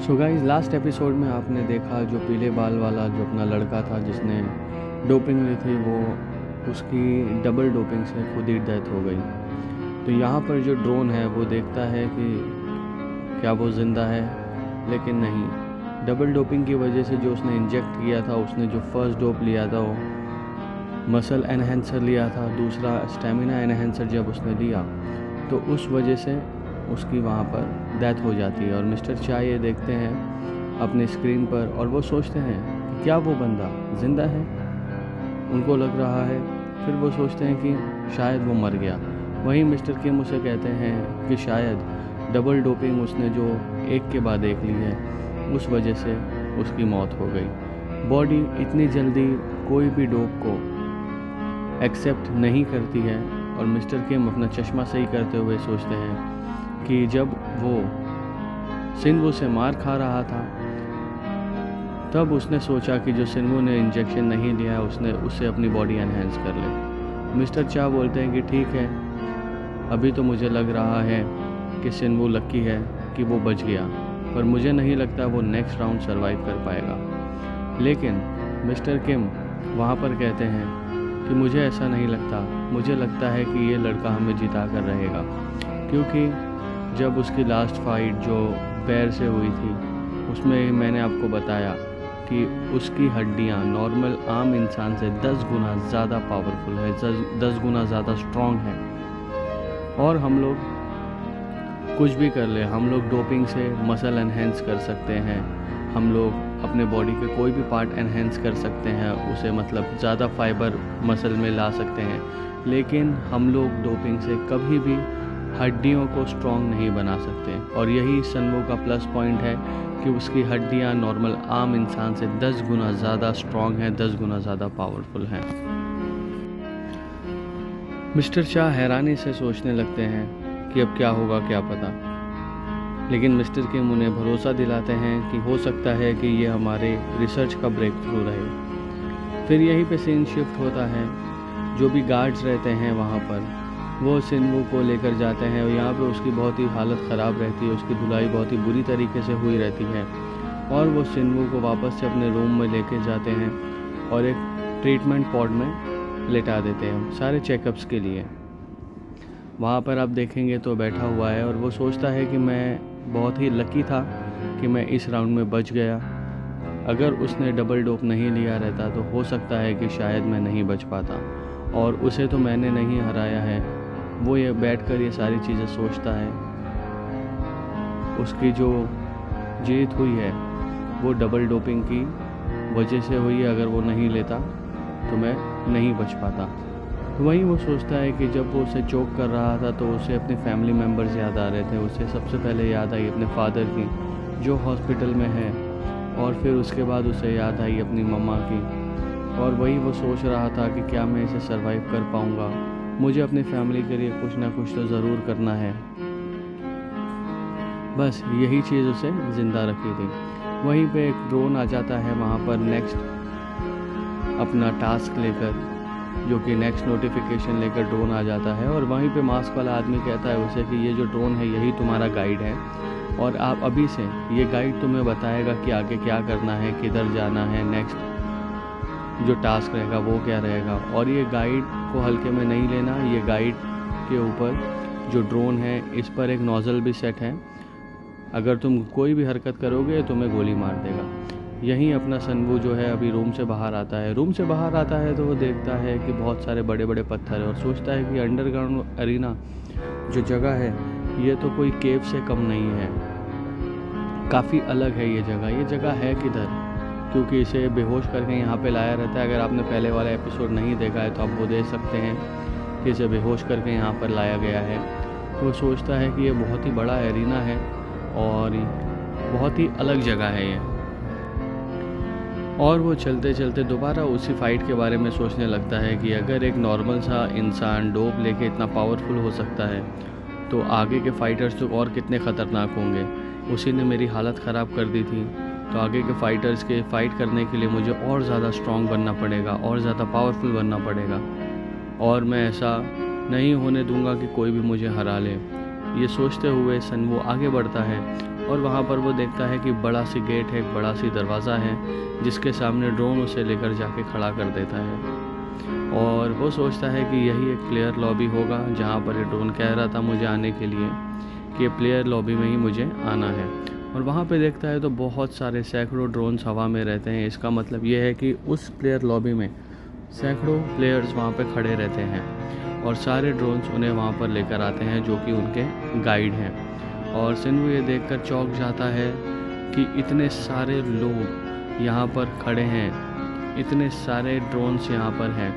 So guys, last episode में आपने देखा जो पीले बाल वाला जो अपना लड़का था जिसने डोपिंग ली थी, वो उसकी डबल डोपिंग से खुद ही डेथ हो गई। तो यहाँ पर जो ड्रोन है वो देखता है कि क्या वो ज़िंदा है, लेकिन नहीं। डबल डोपिंग की वजह से जो उसने इंजेक्ट किया था, उसने जो फर्स्ट डोप लिया था वो मसल एनहेंसर लिया था, दूसरा स्टेमिना एनहेंसर जब उसने लिया तो उस वजह से उसकी वहाँ पर डेथ हो जाती है। और मिस्टर चा ये देखते हैं अपने स्क्रीन पर और वो सोचते हैं कि क्या वो बंदा ज़िंदा है। उनको लग रहा है, फिर वो सोचते हैं कि शायद वो मर गया। वहीं मिस्टर किम उसे कहते हैं कि शायद डबल डोपिंग उसने जो एक के बाद एक ली है, उस वजह से उसकी मौत हो गई। बॉडी इतनी जल्दी कोई भी डोप को एक्सेप्ट नहीं करती है। और मिस्टर किम अपना चश्मा सही करते हुए सोचते हैं कि जब वो सिन्वू से मार खा रहा था तब उसने सोचा कि जो सिन्वू ने इंजेक्शन नहीं लिया है उसने उससे अपनी बॉडी एनहेंस कर ले। मिस्टर चा बोलते हैं कि ठीक है, अभी तो मुझे लग रहा है कि सिन्वू लकी है कि वो बच गया, पर मुझे नहीं लगता वो नेक्स्ट राउंड सरवाइव कर पाएगा। लेकिन मिस्टर किम वहाँ पर कहते हैं कि मुझे ऐसा नहीं लगता, मुझे लगता है कि ये लड़का हमें जिता कर रहेगा, क्योंकि जब उसकी लास्ट फाइट जो पैर से हुई थी उसमें मैंने आपको बताया कि उसकी हड्डियाँ नॉर्मल आम इंसान से 10 गुना ज़्यादा पावरफुल है, 10 गुना ज़्यादा स्ट्रॉन्ग है। और हम लोग कुछ भी कर ले, हम लोग डोपिंग से मसल एनहेंस कर सकते हैं, हम लोग अपने बॉडी के कोई भी पार्ट एनहेंस कर सकते हैं, उसे मतलब ज़्यादा फाइबर मसल में ला सकते हैं, लेकिन हम लोग डोपिंग से कभी भी हड्डियों को स्ट्रॉन्ग नहीं बना सकते। और यही सिन्वू का प्लस पॉइंट है कि उसकी हड्डियां नॉर्मल आम इंसान से 10 गुना ज़्यादा स्ट्रॉन्ग हैं, 10 गुना ज़्यादा पावरफुल हैं। मिस्टर शाह हैरानी से सोचने लगते हैं कि अब क्या होगा क्या पता, लेकिन मिस्टर किम उन्हें भरोसा दिलाते हैं कि हो सकता है कि ये हमारे रिसर्च का ब्रेक थ्रू रहे। फिर यहीं पे सीन शिफ्ट होता है। जो भी गार्ड्स रहते हैं वहाँ पर वो सिन्वू को लेकर जाते हैं और यहाँ पे उसकी बहुत ही हालत ख़राब रहती है, उसकी धुलाई बहुत ही बुरी तरीके से हुई रहती है। और वो सिन्वू को वापस से अपने रूम में लेके जाते हैं और एक ट्रीटमेंट पॉड में लेटा देते हैं सारे चेकअप्स के लिए। वहाँ पर आप देखेंगे तो बैठा हुआ है और वो सोचता है कि मैं बहुत ही लकी था कि मैं इस राउंड में बच गया। अगर उसने डबल डोप नहीं लिया रहता तो हो सकता है कि शायद मैं नहीं बच पाता, और उसे तो मैंने नहीं हराया है। वो ये बैठकर ये सारी चीज़ें सोचता है। उसकी जो जीत हुई है वो डबल डोपिंग की वजह से हुई है। अगर वो नहीं लेता तो मैं नहीं बच पाता। तो वहीं वो सोचता है कि जब वो उसे चोक कर रहा था तो उसे अपने फैमिली मेम्बर्स याद आ रहे थे। उसे सबसे पहले याद आई अपने फादर की जो हॉस्पिटल में है, और फिर उसके बाद उसे याद आई अपनी मम्मा की। और वही वो सोच रहा था कि क्या मैं इसे सरवाइव कर पाऊँगा, मुझे अपनी फैमिली के लिए कुछ ना कुछ तो ज़रूर करना है। बस यही चीज़ उसे ज़िंदा रखी थी। वहीं पे एक ड्रोन आ जाता है वहाँ पर नेक्स्ट अपना टास्क लेकर, जो कि नेक्स्ट नोटिफिकेशन लेकर ड्रोन आ जाता है। और वहीं पे मास्क वाला आदमी कहता है उसे कि ये जो ड्रोन है यही तुम्हारा गाइड है, और आप अभी से ये गाइड तुम्हें बताएगा कि आगे क्या करना है, किधर जाना है, नेक्स्ट जो टास्क रहेगा वो क्या रहेगा। और ये गाइड को हल्के में नहीं लेना। ये गाइड के ऊपर जो ड्रोन है इस पर एक नोज़ल भी सेट है, अगर तुम कोई भी हरकत करोगे तुम्हें गोली मार देगा। यहीं अपना सिन्वू जो है अभी रूम से बाहर आता है। रूम से बाहर आता है तो वो देखता है कि बहुत सारे बड़े बड़े पत्थर है और सोचता है कि अंडरग्राउंड अरीना जो जगह है ये तो कोई केव से कम नहीं है, काफ़ी अलग है ये जगह है किधर, क्योंकि इसे बेहोश करके यहाँ पे लाया रहता है। अगर आपने पहले वाला एपिसोड नहीं देखा है तो आप वो देख सकते हैं कि इसे बेहोश करके यहाँ पर लाया गया है। तो वो सोचता है कि ये बहुत ही बड़ा एरिना है और बहुत ही अलग जगह है ये। और वो चलते चलते दोबारा उसी फाइट के बारे में सोचने लगता है कि अगर एक नॉर्मल सा इंसान डोप लेके इतना पावरफुल हो सकता है तो आगे के फाइटर्स तो और कितने ख़तरनाक होंगे। उसी ने मेरी हालत ख़राब कर दी थी, तो आगे के फाइटर्स के फाइट करने के लिए मुझे और ज़्यादा स्ट्रॉन्ग बनना पड़ेगा और ज़्यादा पावरफुल बनना पड़ेगा, और मैं ऐसा नहीं होने दूंगा कि कोई भी मुझे हरा ले। ये सोचते हुए सनवो आगे बढ़ता है और वहाँ पर वो देखता है कि बड़ा सी गेट है, एक बड़ा सी दरवाज़ा है जिसके सामने ड्रोन उसे लेकर जाके खड़ा कर देता है। और वो सोचता है कि यही एक प्लेयर लॉबी होगा जहाँ पर ये ड्रोन कह रहा था मुझे आने के लिए कि प्लेयर लॉबी में ही मुझे आना है। और वहाँ पे देखता है तो बहुत सारे सैकड़ों ड्रोन्स हवा में रहते हैं। इसका मतलब ये है कि उस प्लेयर लॉबी में सैकड़ों प्लेयर्स वहाँ पे खड़े रहते हैं और सारे ड्रोन्स उन्हें वहाँ पर लेकर आते हैं जो कि उनके गाइड हैं। और सिन्वो ये देखकर चौंक जाता है कि इतने सारे लोग यहाँ पर खड़े हैं, इतने सारे ड्रोन्स यहाँ पर हैं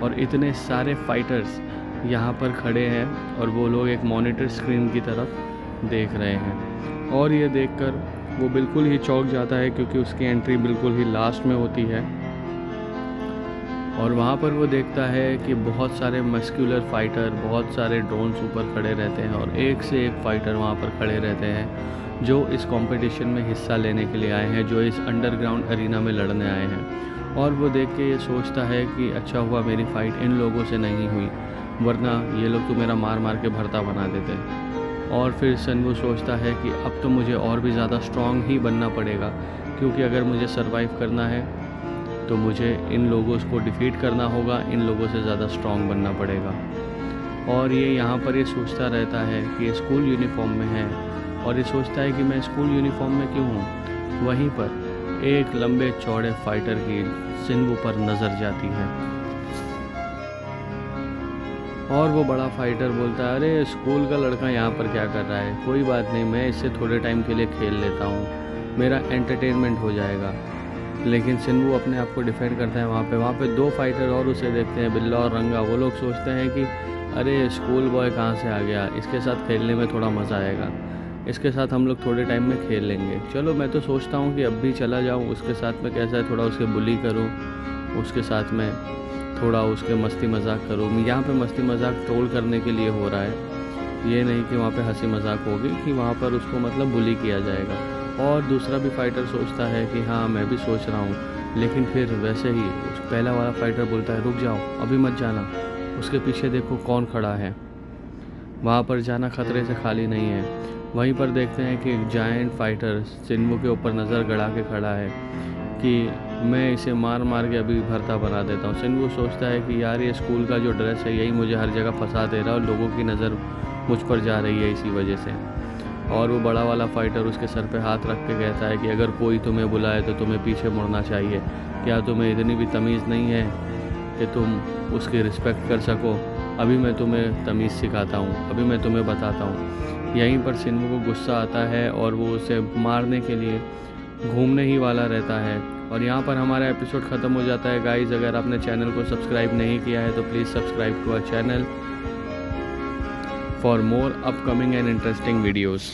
और इतने सारे फाइटर्स यहाँ पर खड़े हैं और वो लोग एक मॉनिटर स्क्रीन की तरफ देख रहे हैं। और ये देखकर वो बिल्कुल ही चौंक जाता है क्योंकि उसकी एंट्री बिल्कुल ही लास्ट में होती है। और वहाँ पर वो देखता है कि बहुत सारे मस्कुलर फाइटर, बहुत सारे ड्रोन्स ऊपर खड़े रहते हैं और एक से एक फाइटर वहाँ पर खड़े रहते हैं जो इस कंपटीशन में हिस्सा लेने के लिए आए हैं, जो इस अंडरग्राउंड अरीना में लड़ने आए हैं। और वो देख के ये सोचता है कि अच्छा हुआ मेरी फ़ाइट इन लोगों से नहीं हुई, वरना ये लोग तो मेरा मार मार के भरता बना देते। और फिर सनवो सोचता है कि अब तो मुझे और भी ज़्यादा स्ट्रॉन्ग ही बनना पड़ेगा, क्योंकि अगर मुझे सरवाइव करना है तो मुझे इन लोगों को डिफ़ीट करना होगा, इन लोगों से ज़्यादा स्ट्रॉन्ग बनना पड़ेगा। और ये यहाँ पर ये सोचता रहता है कि ये स्कूल यूनिफॉर्म में है और ये सोचता है कि मैं स्कूल यूनिफॉर्म में क्यों हूँ। वहीं पर एक लंबे चौड़े फाइटर की सिन्वो पर नज़र जाती है और वो बड़ा फाइटर बोलता है, अरे स्कूल का लड़का यहाँ पर क्या कर रहा है, कोई बात नहीं, मैं इससे थोड़े टाइम के लिए खेल लेता हूँ, मेरा एंटरटेनमेंट हो जाएगा। लेकिन सिन्वो अपने आप को डिफेंड करता है। वहाँ पे दो फाइटर और उसे देखते हैं, बिल्ला और रंगा। वो लोग सोचते हैं कि अरे स्कूल बॉय कहाँ से आ गया, इसके साथ खेलने में थोड़ा मज़ा आएगा, इसके साथ हम लोग थोड़े टाइम में खेल लेंगे। चलो मैं तो सोचता हूँ कि अब भी चला जाऊँ उसके साथ में, कैसा है थोड़ा उसके बुली करूँ, उसके साथ में थोड़ा उसके मस्ती मजाक करूँ। यहाँ पे मस्ती मजाक ट्रोल करने के लिए हो रहा है, ये नहीं कि वहाँ पे हंसी मजाक होगी कि वहाँ पर उसको मतलब बुली किया जाएगा। और दूसरा भी फाइटर सोचता है कि हाँ मैं भी सोच रहा हूँ, लेकिन फिर वैसे ही पहला वाला फाइटर बोलता है, रुक जाओ अभी मत जाना, उसके पीछे देखो कौन खड़ा है, वहाँ पर जाना खतरे से खाली नहीं है। वहीं पर देखते हैं कि एक जायंट फाइटर सिन्वो के ऊपर नज़र गड़ा के खड़ा है कि मैं इसे मार मार के अभी भरता बना देता हूँ। सिन्वो सोचता है कि यार ये स्कूल का जो ड्रेस है यही मुझे हर जगह फंसा दे रहा है और लोगों की नज़र मुझ पर जा रही है इसी वजह से। और वो बड़ा वाला फाइटर उसके सर पे हाथ रख के कहता है कि अगर कोई तुम्हें बुलाए तो तुम्हें पीछे मुड़ना चाहिए, क्या तुम्हें इतनी भी तमीज़ नहीं है कि तुम उसकी रिस्पेक्ट कर सको। अभी मैं तुम्हें तमीज़ सिखाता हूँ, अभी मैं तुम्हें बताता हूँ। यहीं पर सिन्वो को गुस्सा आता है और वो उसे मारने के लिए घूमने ही वाला रहता है। और यहाँ पर हमारा एपिसोड ख़त्म हो जाता है। गाइज़ अगर आपने चैनल को सब्सक्राइब नहीं किया है तो please subscribe to our channel for more upcoming and interesting videos.